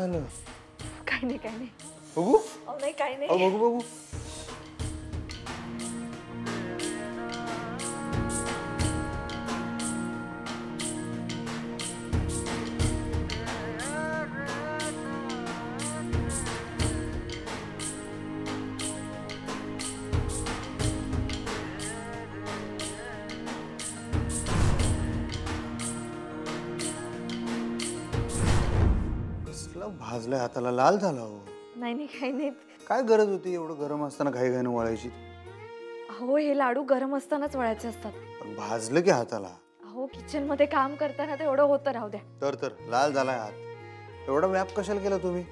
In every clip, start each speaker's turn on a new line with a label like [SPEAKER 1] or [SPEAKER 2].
[SPEAKER 1] झालं?
[SPEAKER 2] काही नाही काही नाही.
[SPEAKER 1] बघू
[SPEAKER 2] नाही काही नाही.
[SPEAKER 1] बघू बघू. भाजलंय हाताला, लाल झाला हो.
[SPEAKER 2] नाही नाही काही नाही.
[SPEAKER 1] काय गरज होती एवढं गरम असताना घाईघाईने वळायची?
[SPEAKER 2] अहो हे लाडू गरम असतानाच वळायचे असतात.
[SPEAKER 1] पण भाजलं की हाताला?
[SPEAKER 2] अहो किचन मध्ये काम करताना ते एवढं होतं. राहू द्या.
[SPEAKER 1] तर लाल झालाय हात. एवढा व्याप कशाला केला तुम्ही?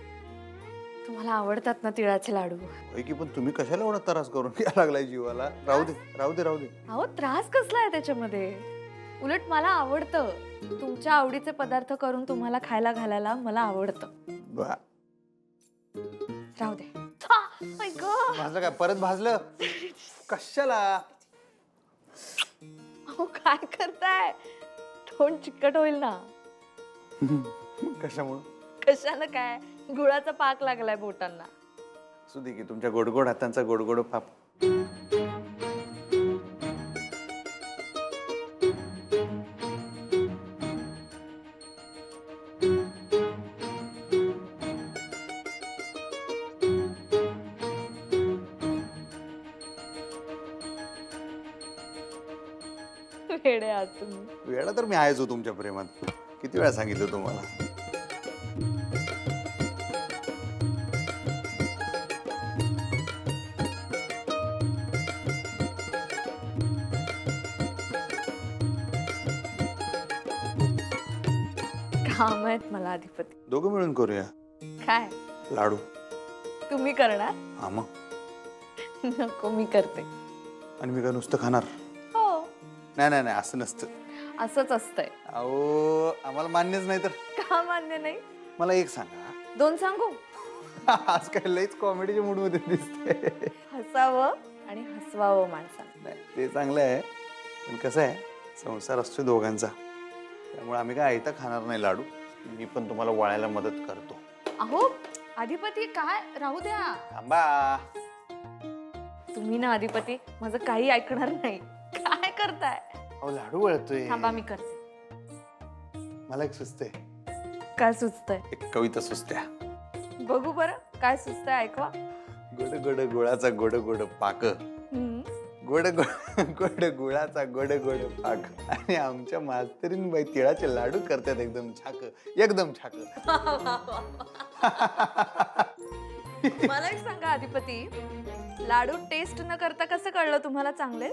[SPEAKER 2] तुम्हाला आवडतात ना तिळाचे लाडू?
[SPEAKER 1] होय की, पण तुम्ही कशाला एवढा त्रास करून घ्यायला लागलाय जीवाला? राहू दे राहू दे राहू दे.
[SPEAKER 2] अहो त्रास कसला आहे त्याच्यामध्ये? उलट मला आवडतं. तुमच्या आवडीचे पदार्थ करून तुम्हाला खायला घालायला मला आवडतं. राहू दे.
[SPEAKER 1] भाजलं काय? परत भाजलं? कशाला?
[SPEAKER 2] अहो काय करताय? तोंड चिकट होईल ना.
[SPEAKER 1] कशामुळे?
[SPEAKER 2] कशाला काय? गुळाचा पाक लागलाय बोटांना.
[SPEAKER 1] सुधी की तुमच्या गोडगोड हातांचा गोडगोड पाप.
[SPEAKER 2] वेडे आहात तुम्ही.
[SPEAKER 1] वेळा तर मी आहेच हो तुमच्या प्रेमात. किती वेळा सांगितलं तुम्हाला?
[SPEAKER 2] काम आहेत मला अधिपती.
[SPEAKER 1] दोघं मिळून करूया.
[SPEAKER 2] काय?
[SPEAKER 1] लाडू.
[SPEAKER 2] तुम्ही करणार?
[SPEAKER 1] हा मग.
[SPEAKER 2] नको मी करते.
[SPEAKER 1] आणि मी काय नुसतं खाणार?
[SPEAKER 2] हो.
[SPEAKER 1] नाही नाही नाही, असं नसतं.
[SPEAKER 2] असंच असतंय.
[SPEAKER 1] अहो आम्हाला मान्यच नाही तर.
[SPEAKER 2] का मान्य नाही?
[SPEAKER 1] मला एक सांगा.
[SPEAKER 2] दोन सांगू?
[SPEAKER 1] आज काय लईच कॉमेडीच्या मूड मध्ये दिसते.
[SPEAKER 2] हसावं आणि हसवावं माणसानं.
[SPEAKER 1] नाही ते चांगलं आहे, पण कसं आहे संसार असतो दोघांचा, त्यामुळे आम्ही काय आयता खाणार नाही लाडू. मी पण तुम्हाला वळायला मदत करतो.
[SPEAKER 2] अहो अधिपती काय? राहू द्या.
[SPEAKER 1] थांबा.
[SPEAKER 2] तुम्ही ना अधिपती माझं काही ऐकणार नाही. काय करताय?
[SPEAKER 1] अहो लाडू वळतोय.
[SPEAKER 2] थांबा मी करते.
[SPEAKER 1] मला एक सुचतंय.
[SPEAKER 2] काय सुचतंय?
[SPEAKER 1] एक कविता सुचत्या.
[SPEAKER 2] बघू बरं काय सुचतंय, ऐकवा.
[SPEAKER 1] गोड गोड गुळाचा गोड गोड पाक. गोड गोड गोड गुळाचा गोड गोड पाक. आणि आमच्या मास्तरीनबाई तिळाचे लाडू करतात एकदम छाक, एकदम छाक.
[SPEAKER 2] मला एक सांगा अधिपती, लाडू टेस्ट न करता कसं कळलं तुम्हाला चांगले?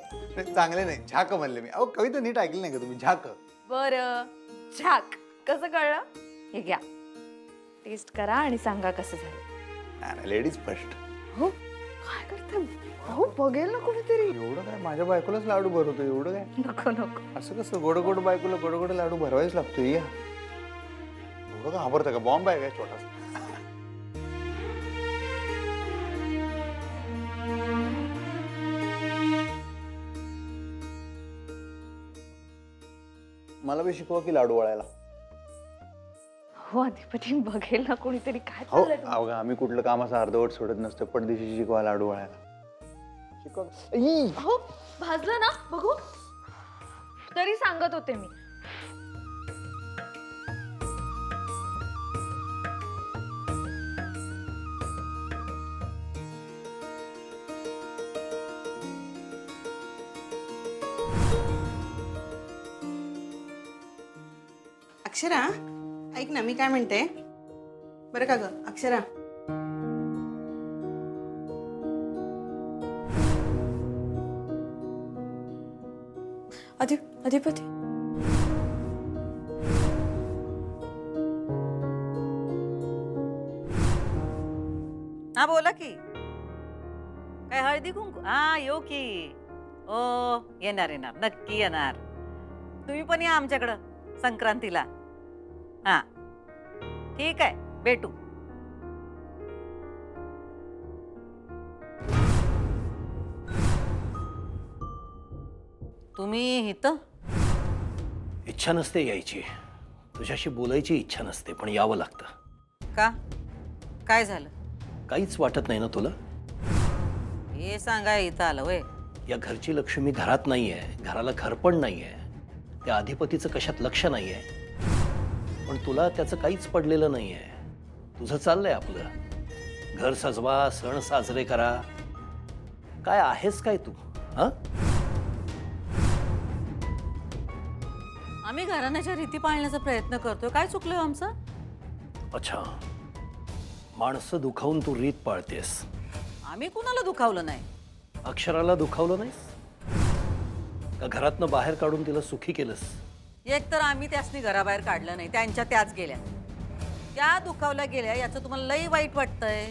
[SPEAKER 1] चांगले नाही, झाक म्हणले मी. अहो कविता नीट ऐकली नाही का तुम्ही? झाक.
[SPEAKER 2] बरं झाक कसं कळलं? हे घ्या, टेस्ट करा आणि सांगा कसं झालं.
[SPEAKER 1] Ladies first.
[SPEAKER 2] हो काय करते? हो बघेल ना कोणीतरी.
[SPEAKER 1] एवढं काय? माझ्या बायकोलाच लाडू भरवतो. एवढं काय?
[SPEAKER 2] नको नको.
[SPEAKER 1] असं कसं? गोड गोड बायकोला गोड गोड लाडू भरवायच लागतो. या एवढं का घाबरतं का? बॉम्ब आहे काय छोटासा? मला बी शिकवा की लाडू वळायला.
[SPEAKER 2] हो अधिपती बघेल ना कोणीतरी. काय
[SPEAKER 1] हो
[SPEAKER 2] चाललंय?
[SPEAKER 1] अवघा आम्ही कुठलं काम असं अर्धवट सोडत नसतं. पडदेशी शिकवा लाडू वळायला. शिकवा.
[SPEAKER 2] हो भाजलं ना बघू. तरी सांगत होते मी.
[SPEAKER 3] अक्षरा ऐक ना, मी काय म्हणते बरं का ग अक्षरा.
[SPEAKER 2] अधिपती
[SPEAKER 4] हा बोला की. काय हळदी कुंकू? हा येऊ की. ओ येणार येणार, नक्की येणार. तुम्ही पण या आमच्याकडं संक्रांतीला. हा ठीक आहे, भेटू. तुम्ही इथं?
[SPEAKER 5] इच्छा नसते यायची, तुझ्याशी बोलायची इच्छा नसते, पण यावं लागतं.
[SPEAKER 4] का? काय झालं?
[SPEAKER 5] काहीच वाटत नाही ना तुला?
[SPEAKER 4] हे सांगा इथं आलं वय.
[SPEAKER 5] या घरची लक्ष्मी घरात नाहीये, घराला घर पण नाहीये, त्या अधिपतीचं कशात लक्ष नाहीये, पण तुला त्याचं काहीच पडलेलं नाहीये. तुझं चाललंय आपलं, घर सजवा, सण साजरे करा. काय आहेस काय तू? हा?
[SPEAKER 4] आम्ही घराण्याच्या रीती पाळण्याचा प्रयत्न करतोय. काय चुकलोय आमचं?
[SPEAKER 5] अच्छा, माणसं दुखावून तू रीत पाळतेस.
[SPEAKER 4] आम्ही कुणाला दुखावलं नाही.
[SPEAKER 5] अक्षराला दुखावलं नाहीस का? घरातनं बाहेर काढून तिला सुखी केलंस?
[SPEAKER 4] एक तर आम्ही त्यासनी घराबाहेर काढलं नाही, त्यांच्या त्याच गेल्या. त्या दुखावल्या गेल्या याचं तुम्हाला लई वाईट वाटतंय.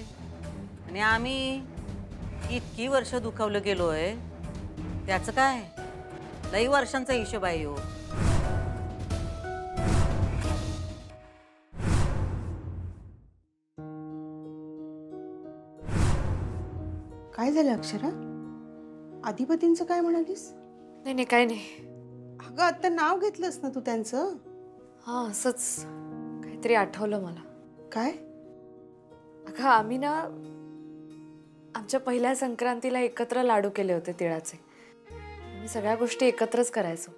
[SPEAKER 4] आणि आम्ही इतकी वर्ष दुखावलं गेलोय त्याचं काय? लई वर्षांचा हिशोब आहे हो.
[SPEAKER 3] काय झालं अक्षरा? अधिपतींचं काय म्हणालीस?
[SPEAKER 2] नाही नाही काय नाही.
[SPEAKER 3] अगं आता नाव घेतलंस ना तू त्यांचं?
[SPEAKER 2] हा असंच काहीतरी आठवलं मला.
[SPEAKER 3] काय?
[SPEAKER 2] अगं आम्ही ना आमच्या पहिल्या संक्रांतीला एकत्र लाडू केले होते तिळाचे. आम्ही सगळ्या गोष्टी एकत्रच करायचो.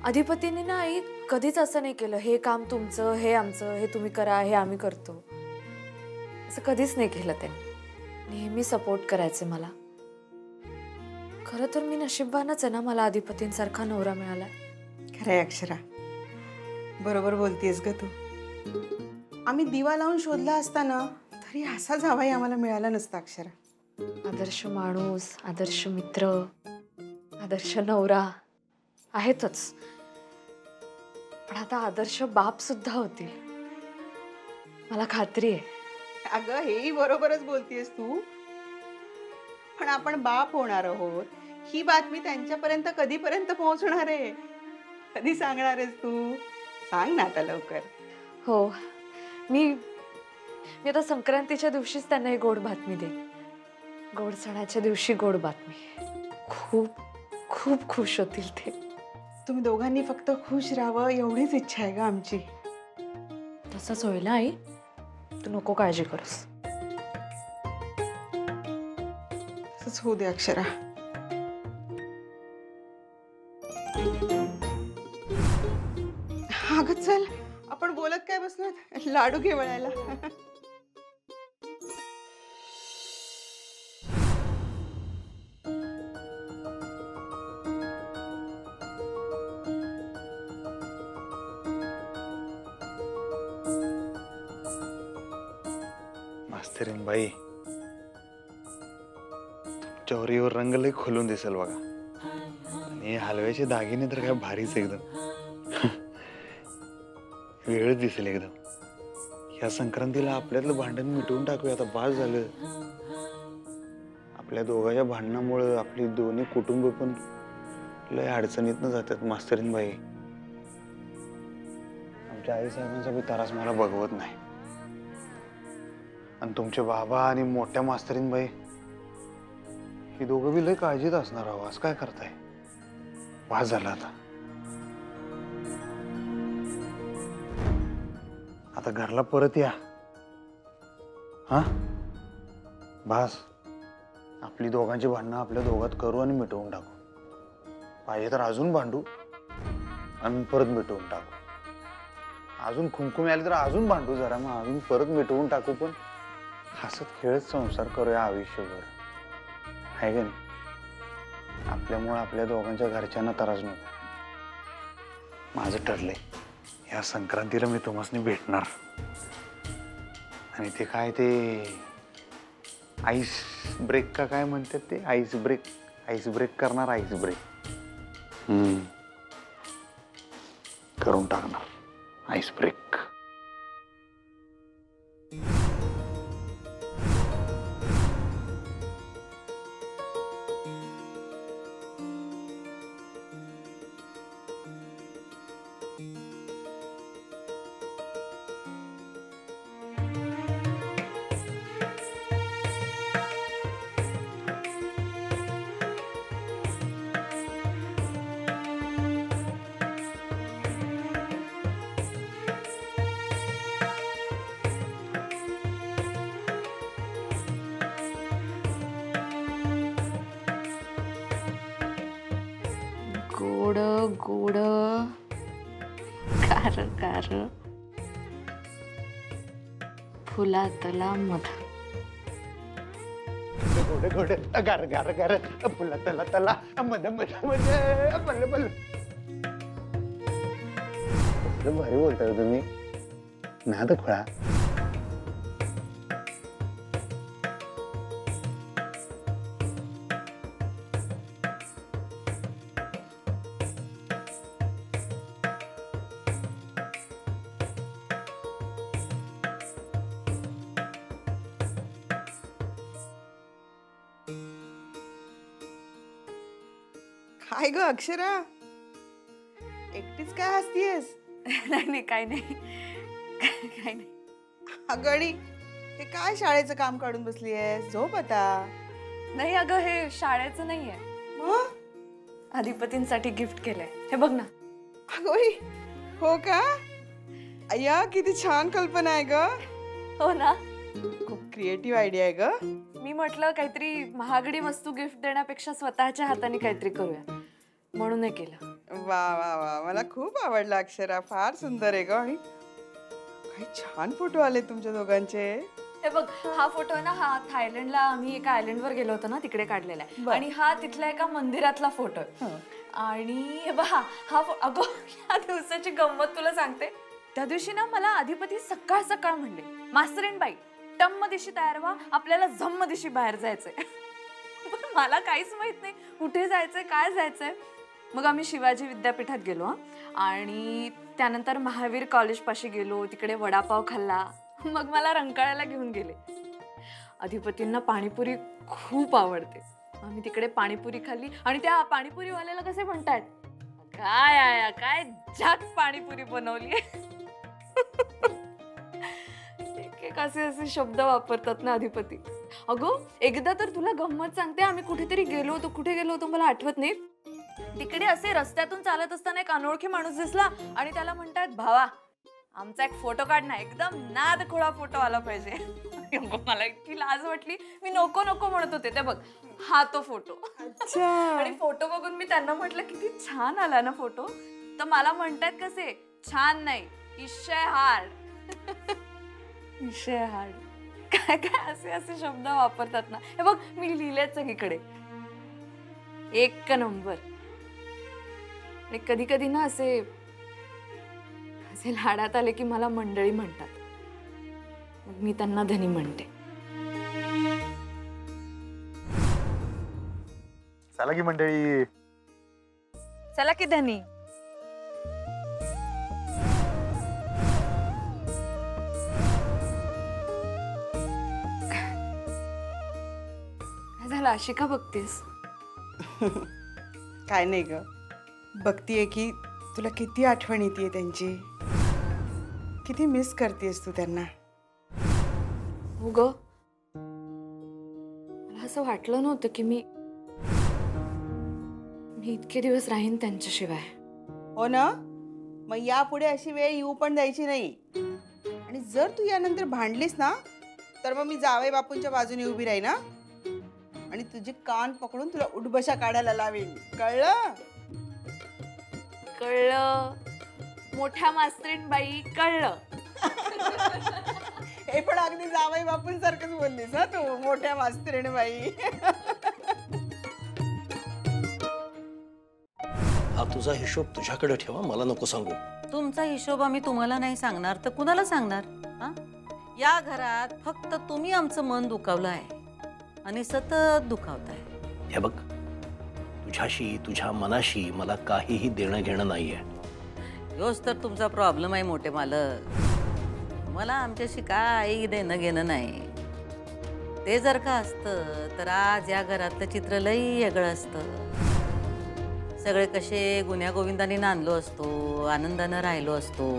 [SPEAKER 2] अधिपतीने ना आई कधीच असं नाही केलं, हे काम तुमचं, हे आमचं, हे तुम्ही करा, हे आम्ही करतो, असं कधीच नाही केलं त्यांनी. नेहमी सपोर्ट करायचे मला. खरं तर मी नशीबवानच आहे ना, मला अधिपतींसारखा नवरा मिळाला.
[SPEAKER 3] खरंय अक्षरा, बरोबर बोलतेस ग तू. आम्ही दिवा लावून शोधला असताना तरी असा जावाई आम्हाला मिळाला नसता अक्षरा.
[SPEAKER 2] आदर्श माणूस, आदर्श मित्र, आदर्श नवरा आहेतच, पण आता आदर्श बाप सुद्धा होतील, मला खात्री आहे.
[SPEAKER 3] अगं हेही बरोबरच बोलतेस तू, पण आपण बाप होणार आहोत ही बातमी त्यांच्यापर्यंत कधीपर्यंत पोहोचणार आहे? कधी सांगणार आहेस तू? सांग ना आता लवकर.
[SPEAKER 2] हो, मी आता संक्रांतीच्या दिवशीच त्यांना ही गोड बातमी देईन. गोड सणाच्या दिवशी गोड बातमी. खूप खूप खुश होतील ते.
[SPEAKER 3] तुम्ही दोघांनी फक्त खुश राहावं एवढीच इच्छा आहे ग आमची.
[SPEAKER 2] तसंच होईल ना आई, तू नको काळजी करूस.
[SPEAKER 3] तसंच होऊ दे अक्षरा. अगं चल, आपण बोलत काय बसलो, लाडू घे वळायला.
[SPEAKER 1] मास्तरीन बाई, चौरीवर रंग लय खोलून दिसेल बघा. आणि हलव्याचे दागिने तर काय भारीच एकदम. वेगळंच दिसेल एकदम. या संक्रांतीला आपल्यातलं भांडण मिटवून टाकूया आता, बास झालं. आपल्या दोघांच्या भांडणामुळे आपली दोन्ही कुटुंब पण लय अडचणीतनं जातात मास्तरीन बाई. आमच्या आई साहेबांचा बी त्रास मला बघवत नाही. आणि तुमचे बाबा आणि मोठ्या मास्तरीन बाई ही दोघं बी लय काळजीत असणार आहो. असं काय करताय? वास झाला आता. आता घरला परत या. हा बास, आपली दोघांची भांडणं आपल्या दोघात करू आणि मिटवून टाकू. पाहिजे तर अजून भांडू आणि परत मिटवून टाकू. अजून खुमखुमी आली तर अजून भांडू जरा, मग अजून परत मिटवून टाकू. पण हसत खेळत संसार करूया आयुष्यभर, आहे का नाही? आपल्यामुळे आपल्या दोघांच्या घरच्यांना त्रास नको. माझं ठरलंय, या संक्रांतीला मी तुम्हासनी भेटणार. आणि ते काय ते आईस ब्रेक का काय म्हणतात ते, आईस ब्रेक करणार. आईस ब्रेक करून टाकणार. Ice break.
[SPEAKER 2] गोड गोड कार कार फुलातला मध.
[SPEAKER 1] गोड गोड गार गार गार फुला तला तला मध मध मध बल्ल बल्ल. कसलं भारी बोलताय तुम्ही. नाद खोळा.
[SPEAKER 3] काय ग अक्षरा, एकटीच काय हसतीयस?
[SPEAKER 2] नाही नाही काय नाही काय नाही.
[SPEAKER 3] अगडी हे काय शाळेचं काम काढून बसलीयस? झोप आता.
[SPEAKER 2] नाही अगं हे शाळेचं नाहीये.
[SPEAKER 3] मग?
[SPEAKER 2] अधिपतींसाठी गिफ्ट केलंय. हे बघ ना.
[SPEAKER 3] अगोई हो का? अय्या किती छान कल्पना आहे ग.
[SPEAKER 2] हो ना.
[SPEAKER 3] खूप क्रिएटिव्ह आयडिया आहे ग.
[SPEAKER 2] मी म्हटलं काहीतरी महागडी वस्तू गिफ्ट देण्यापेक्षा स्वतःच्या हाताने काहीतरी करूया म्हणून हे केलं.
[SPEAKER 3] वा वा वा, मला खूप आवडला अक्षरा. फार सुंदर आहे ग. आणि काही छान फोटो आले तुमच्या दोघांचे.
[SPEAKER 2] हे बघ हा फोटो आहे ना, हा थायलंडला आम्ही एका आयलंडवर गेलो होतो ना, तिकडे काढलेला आहे.
[SPEAKER 3] बरं.
[SPEAKER 2] आणि हा तिथल्या एका मंदिरातला फोटो आहे. आणि हे बघ हा अगो या दिवसाची गंमत तुला सांगते. त्या दिवशी ना मला अधिपती सकाळ सकाळ म्हणले, मास्तरीण बाई टम्म दिशी तयार व्हा, आपल्याला जम्म दिशी बाहेर जायचंय. पण मला काहीच माहित नाही कुठे जायचंय काय जायचंय. मग आम्ही शिवाजी विद्यापीठात गेलो आणि त्यानंतर महावीर कॉलेज पाशी गेलो, तिकडे वडापाव खाल्ला. मग मला रंकाळ्याला घेऊन गेले. अधिपतींना पाणीपुरी खूप आवडते. आम्ही तिकडे पाणीपुरी खाल्ली आणि त्या पाणीपुरीवाल्याला कसे म्हणतात, काय आया काय जात पाणीपुरी बनवली. एक असे असे शब्द वापरतात ना अधिपती. अगं एकदा तर तुला गंमत सांगते, आम्ही कुठेतरी गेलो होतो. कुठे गेलो होतो मला आठवत नाही. तिकडे असे रस्त्यातून चालत असताना एक अनोळखी माणूस दिसला आणि त्याला म्हणतात, भावा आमचा एक फोटो काढ ना, एकदम नाद खोळा फोटो आला पाहिजे. मला इतकी लाज वाटली, मी नको नको म्हणत होते. ते बघ हा तो फोटो. आणि फोटो बघून मी त्यांना म्हटलं किती छान आला ना फोटो. तर मला म्हणतात कसे, छान नाही इशय हार्ड. इशय हार्ड काय काय असे असे शब्द वापरतात ना. हे बघ मी लिहिलेच सगळीकडे एक नंबर. आणि कधी कधी ना असे असे लाडात आले की मला मंडळी म्हणतात, मग मी त्यांना धनी म्हणते.
[SPEAKER 1] चला की मंडळी.
[SPEAKER 2] चला की धनी. काय झालं, अशी का बघतेस?
[SPEAKER 3] काय नाही ग, बघतीये की तुला किती आठवण येते त्यांची. किती मिस करतेस तू त्यांना.
[SPEAKER 2] हो ग, मला असं वाटलं नव्हतं की मी इतके दिवस राहीन त्यांच्याशिवाय.
[SPEAKER 3] हो ना. मग यापुढे अशी वेळ येऊ पण द्यायची नाही. आणि जर तू यानंतर भांडलीस ना, तर मग मी जावई बापूंच्या बाजूने उभी राहीन ना, आणि तुझे कान पकडून तुला उठबशा काढायला लावेन. कळलं?
[SPEAKER 2] कळलं मोठ्या मास्तरीण बाई, कळलं.
[SPEAKER 3] हे पण अगदी जावई बापूंसारखंच बोललीस हा तू, मोठ्या मास्तरीण बाई.
[SPEAKER 5] हा तुझा हिशोब तुझ्याकडे ठेवा, मला नको सांगू.
[SPEAKER 4] तुमचा हिशोब आम्ही तुम्हाला नाही सांगणार तर कुणाला सांगणार? हा, या घरात फक्त तुम्ही आमचं मन दुखावलं आहे आणि सतत दुखावताय.
[SPEAKER 5] हे बघ, तुझ्याशी तुझ्या मनाशी मला काहीही देणं घेणं नाहीये.
[SPEAKER 4] योच तर तुमचा प्रॉब्लेम आहे मोठे मालक. मला आमच्याशी काही देणं घेणं नाही. ते जर का असतं तर आज या घरातलं चित्र लई वेगळं असतं. सगळे कसे गुन्ह्या गोविंदाने नांदलो असतो, आनंदानं राहिलो असतो.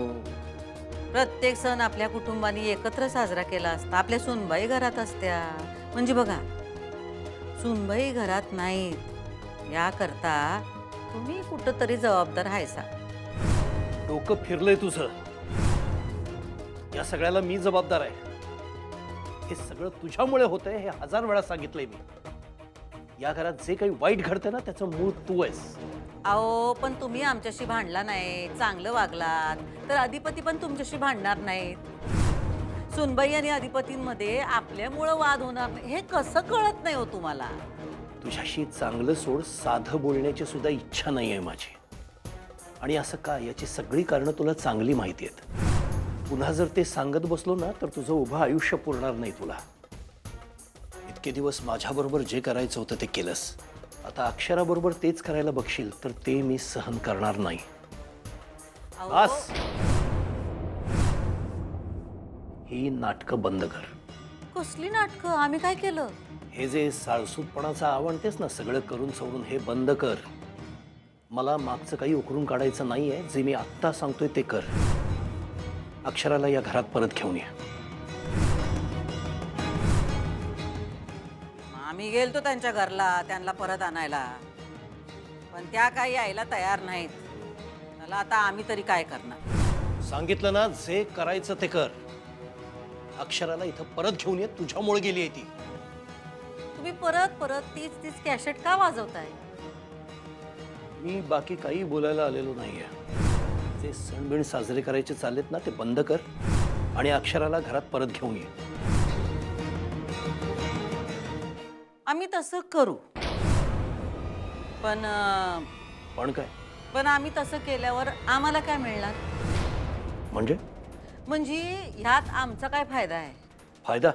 [SPEAKER 4] प्रत्येक सण आपल्या कुटुंबाने एकत्र साजरा केला असता. आपल्या सुनबाई घरात असत्या. म्हणजे बघा, सुनबाई घरात नाहीत याकरता तुम्ही कुठंतरी जबाबदार आहेसा.
[SPEAKER 5] डोकं फिरलंय तुझं. या सगळ्याला मी जबाबदार आहे. हे सगळं तुझ्यामुळे होतंय हे 1000 वेळा सांगितलंय मी. या घरात जे काही वाईट घडतंय ना, त्याचं मूळ तू आहेस.
[SPEAKER 4] अहो पण तुम्ही आमच्याशी भांडला नाही, चांगलं वागलात तर अधिपती पण तुमच्याशी भांडणार नाहीत. सुनबाई आणि अधिपतींमध्ये आपल्यामुळं वाद होणार नाही हे कसं कळत नाही हो तुम्हाला?
[SPEAKER 5] तुझ्याशी चांगलं सोड, साधं बोलण्याची सुद्धा इच्छा नाही आहे माझी. आणि असं का याची सगळी कारणं तुला चांगली माहिती आहेत. पुन्हा जर ते सांगत बसलो ना तर तुझं उभं आयुष्य पुरणार नाही तुला. इतके दिवस माझ्याबरोबर जे करायचं होतं ते केलंस, आता अक्षराबरोबर तेच करायला बघशील तर ते मी सहन करणार नाही.
[SPEAKER 4] अहो,
[SPEAKER 5] बस, ही नाटकं बंद कर.
[SPEAKER 4] कसली नाटकं? आम्ही काय केलं?
[SPEAKER 5] हे जे साळसूतपणाचं आवडतेस ना सगळं करून सवरून, हे बंद कर. मला मागचं काही उकरून काढायचं नाहीये. जे मी आत्ता सांगतोय ते कर. अक्षराला या घरात परत घेऊन ये.
[SPEAKER 4] आम्ही गेलतो त्यांच्या घरला त्यांना परत आणायला, पण त्या काही यायला तयार नाहीत. मला आता आम्ही तरी काय करणार?
[SPEAKER 5] सांगितलं ना, जे करायचं ते कर. अक्षराला इथं परत घेऊन ये. तुझ्यामुळे गेली आहे ती.
[SPEAKER 4] तुम्ही परत परत तीच तीच कॅसेट का वाजवताय?
[SPEAKER 5] मी बाकी काही बोलायला आलेलो नाहीये. जे सणबिण साजरे करायचे चाललेत ना ते बंद कर आणि अक्षराला घरात परत घेऊन ये.
[SPEAKER 4] आम्ही तसं करू, पण
[SPEAKER 5] पण काय
[SPEAKER 4] पण आम्ही तसं केल्यावर आम्हाला काय मिळणार?
[SPEAKER 5] म्हणजे?
[SPEAKER 4] म्हणजे ह्यात आमचा काय फायदा आहे?
[SPEAKER 5] फायदा?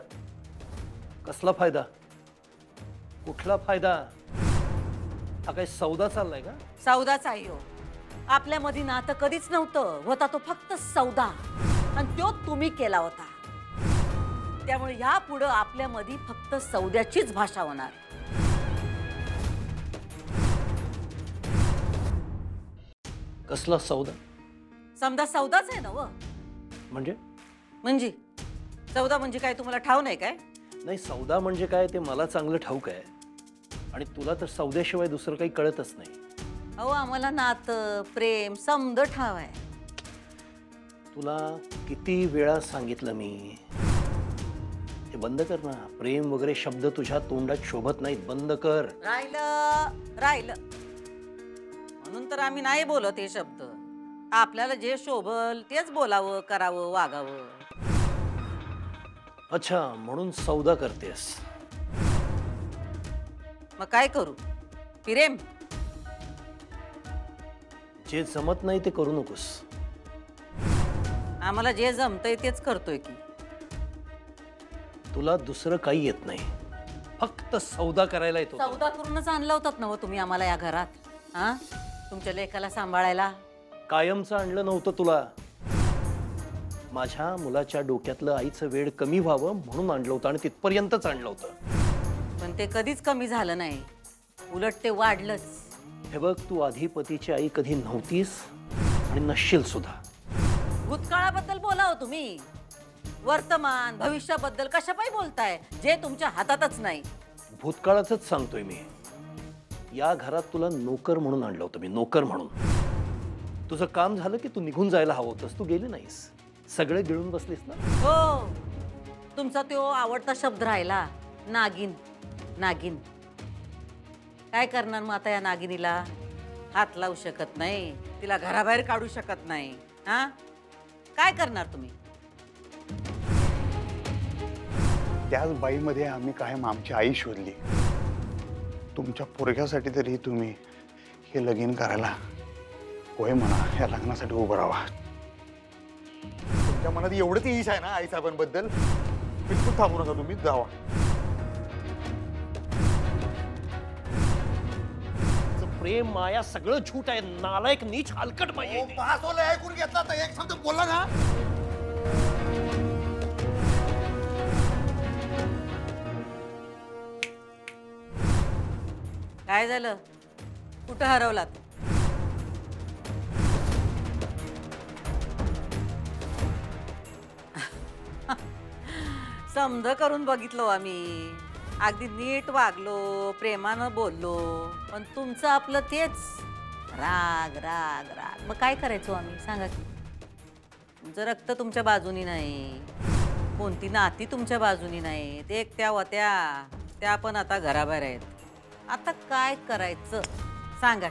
[SPEAKER 5] कसला फायदा? कुठला फायदा? हा काय सौदा चाललाय का?
[SPEAKER 4] सौदाच आहे हो. आपल्यामध्ये नातं कधीच नव्हतं, होता तो फक्त सौदा, आणि तो तुम्ही केला होता. त्यामुळे यापुढं आपल्यामध्ये फक्त सौद्याचीच भाषा होणार.
[SPEAKER 5] कसला सौदा?
[SPEAKER 4] समजा सौदाच आहे ना व.
[SPEAKER 5] म्हणजे
[SPEAKER 4] सौदा म्हणजे काय तुम्हाला ठाव नाही काय?
[SPEAKER 5] नाही, सौदा म्हणजे काय ते मला चांगलं ठाऊक आहे. आणि तुला तर सौद्याशिवाय दुसरं काही कळतच नाही.
[SPEAKER 4] अहो आम्हाला नातं प्रेम समद ठाव आहे.
[SPEAKER 5] तुला किती वेळा सांगितलं मी, हे बंद कर ना. प्रेम वगैरे शब्द तुझ्या तोंडात शोभत नाहीत. बंद कर.
[SPEAKER 4] राहिलं म्हणून तर आम्ही नाही बोलत हे शब्द. आपल्याला जे शोभल तेच बोलावं, करावं, वागावं.
[SPEAKER 5] अच्छा, म्हणून सौदा करतेस.
[SPEAKER 4] मग काय करू? प्रेम?
[SPEAKER 5] जे जमत नाही ते करू नकोस.
[SPEAKER 4] आम्हाला जे जमतंय तेच करतोय की.
[SPEAKER 5] तुला दुसरं काही येत नाही, फक्त सौदा करायला येतो.
[SPEAKER 4] सौदा करूनच आणला होतात ना तुम्ही आम्हाला या घरात. हा, तुमच्या लेकाला सांभाळायला.
[SPEAKER 5] कायमचं आणलं नव्हतं तुला. माझ्या मुलाच्या डोक्यातलं आईचं वेळ कमी व्हावं म्हणून आणलं होतं आणि तिथपर्यंतच आणलं होतं.
[SPEAKER 4] पण ते कधीच कमी झालं नाही, उलट ते वाढलंच.
[SPEAKER 5] हे बघ, तू आधीपतीची आई कधी नव्हतीस आणि नसशील सुद्धा.
[SPEAKER 4] भूतकाळाबद्दल बोला हो तुम्ही. वर्तमान भविष्याबद्दल कशापायी बोलताय जे तुमच्या हातातच नाही?
[SPEAKER 5] भूतकाळाचंच सांगतोय मी. या घरात तुला नोकर म्हणून आणलं होतं मी, नोकर म्हणून. तुझं काम झालं की तू निघून जायला हवं होतंस. तू गेली नाहीस, सगळे गिळून बसलीस ना.
[SPEAKER 4] हो, तुमचा तो आवडता शब्द राहिला, नागिन. नागिन काय करणार मग आता? या नागिनीला हात लावू शकत नाही, तिला घराबाहेर काढू शकत नाही. हा, काय करणार तुम्ही?
[SPEAKER 1] त्याच बाईमध्ये आम्ही कायम आमची आई शोधली. तुमच्या पोरग्यासाठी तरी तुम्ही हे लगीन करायला होय म्हणा, या लग्नासाठी उभं राहा. तुमच्या मनात एवढंच ईश आहे ना आईसाहेबांबद्दल? बिलकुल थांबू नका, तुम्ही जावा.
[SPEAKER 5] प्रेम माया सगळं झूट आहे. नालायक, नीच, हलकट बाई आहे ती.
[SPEAKER 1] ऐकून घेतला तर एक शब्द बोलला ना.
[SPEAKER 4] काय झालं? कुठं हरवलात? समज करून बघितलो आम्ही. अगदी नीट वागलो, प्रेमानं बोललो, पण तुमचं आपलं तेच राग राग राग. मग काय करायचो आम्ही सांगा की? तुमचं रक्त तुमच्या बाजूनी नाही, कोणती नाती तुमच्या बाजूनी नाही. ते एक त्या होत्या, त्या पण आता घराबाहेर आहेत. आता काय करायचं सांगा.